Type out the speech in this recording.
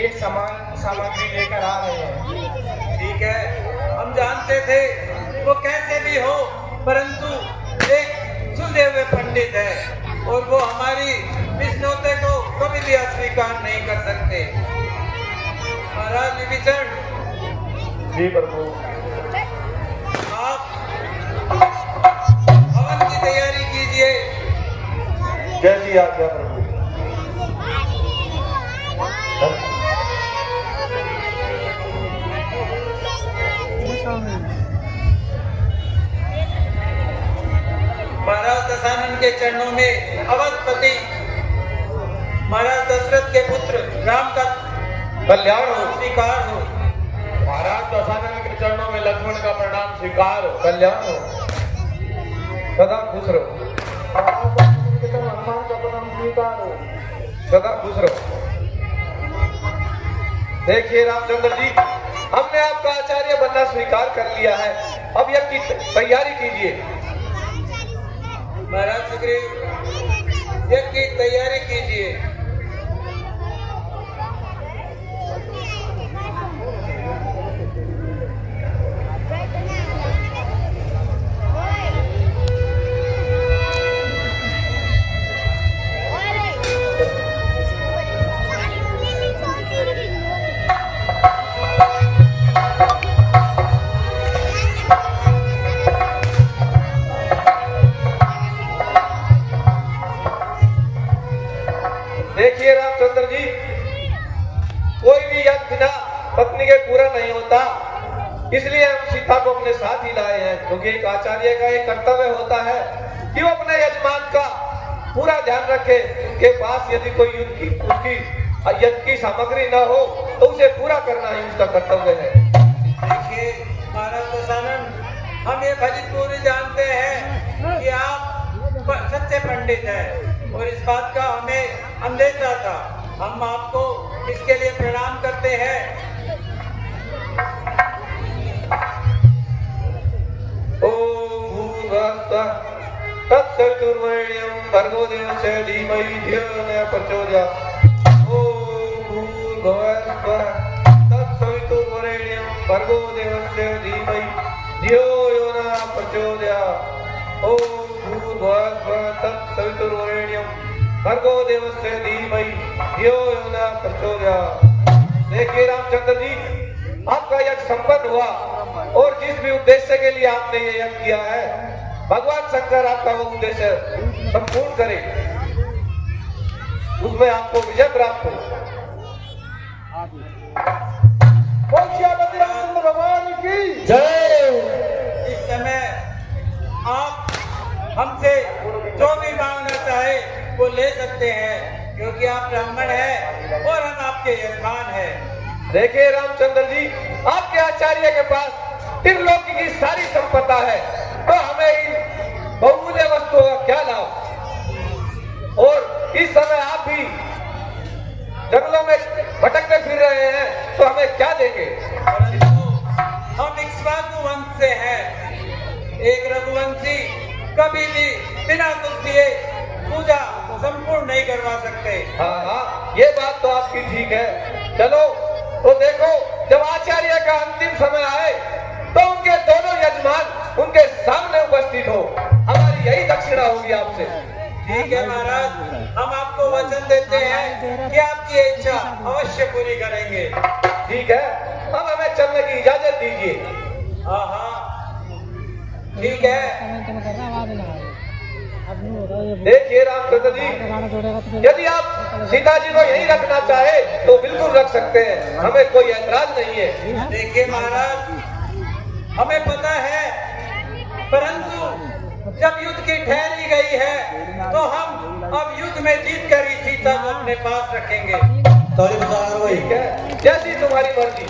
एक सामान सामग्री लेकर आ रहे हैं। ठीक है, हम जानते थे वो कैसे भी हो परंतु एक सुलझे हुए पंडित है और वो हमारी इस न्योते को कभी भी अस्वीकार नहीं कर सकते। महाराज विभीषण जी प्रभु। आप हवन की तैयारी कीजिए। जैसी आज्ञा प्रभु। महाराज दशानन के चरणों में अवधपति महाराज दशरथ के पुत्र राम का कल्याण हो, स्वीकार हो। महाराज दशानन के चरणों में लक्ष्मण का प्रणाम स्वीकार हो, कल्याण हो, सदा खुश रहो। हनुमान का प्रणाम स्वीकार हो, सदा खुश रहो। देखिए रामचंद्र जी, हमने आपका आचार्य बनना स्वीकार कर लिया है, अब यज्ञ की तैयारी कीजिए। महाराज सुग्रीव यज्ञ की तैयारी कीजिए। देखिए रामचंद्र जी, कोई भी यज्ञ बिना पत्नी के पूरा नहीं होता, इसलिए हम सीता को अपने साथ ही लाए हैं, क्योंकि एक आचार्य का एक कर्तव्य होता है कि वो अपने यजमान का पूरा ध्यान रखे। के पास यदि कोई उसकी यज्ञ की सामग्री न हो तो उसे पूरा करना ही उसका कर्तव्य है। देखिए महाराज दशानन, हम ये भजित पूरी जानते हैं कि आप सच्चे पंडित हैं और इस बात का हमें अंदेशा था। हम आपको इसके लिए प्रणाम करते हैं। ओम भूर्भुवस्सुः तत्सवितुर्वरेण्यं भर्गो देवस्य धीमहि धियो न प्रचोदयात्। ओम भूर्भुवस्सुः तत्सवितुर्वरेण्यं भर्गो देवस्य धीमहि धियो यो न प्रचोदयात्। ओम भूर्भुवस्सुः तत्सवितुर्वरेण्यं भर्गो देवस्य धीमहि धियो यो न प्रचोदयात्। देखिए रामचंद्र जी, आपका यज्ञ संपन्न हुआ और जिस भी उद्देश्य के लिए आपने ये यज्ञ किया है, भगवान शंकर आपका वो उद्देश्य संपूर्ण करे, उसमें आपको विजय प्राप्त हो। भगवान की जय। इस समय आप हमसे जो भी मांगना चाहे वो ले सकते हैं, क्योंकि आप ब्राह्मण हैं और हम आपके यजमान हैं। देखिए रामचंद्र जी, आपके आचार्य के पास त्रिलोकी की सारी संपदा है, तो हमें इन बहुमूल्य वस्तुओं का क्या लाभ। और इस समय आप भी जंगलों में भटकते फिर रहे हैं, तो हमें क्या देंगे। हम इक्ष्वाकु वंश से हैं। एक रघुवंशी कभी भी बिना कुछ दिए पूजा संपूर्ण नहीं करवा सकते। हाँ, ये बात तो आपकी ठीक है। चलो तो देखो, जब आचार्य का अंतिम समय आए तो उनके दोनों यजमान उनके सामने उपस्थित हो, हमारी यही दक्षिणा होगी आपसे। ठीक है महाराज, हम आपको वचन देते हैं कि आपकी इच्छा अवश्य पूरी करेंगे। ठीक है, अब हमें चलने की इजाजत दीजिए। हाँ हाँ ठीक है। देखिए रामचंद्र जी, यदि आप सीता जी को यही रखना चाहे तो बिल्कुल रख सकते हैं, हमें कोई ऐतराज नहीं है। देखिए महाराज, हमें पता है, परंतु जब युद्ध की ठहरी गई है तो हम अब युद्ध में जीत कर ही सीता को अपने पास रखेंगे। ठीक है, जैसी तुम्हारी मर्जी।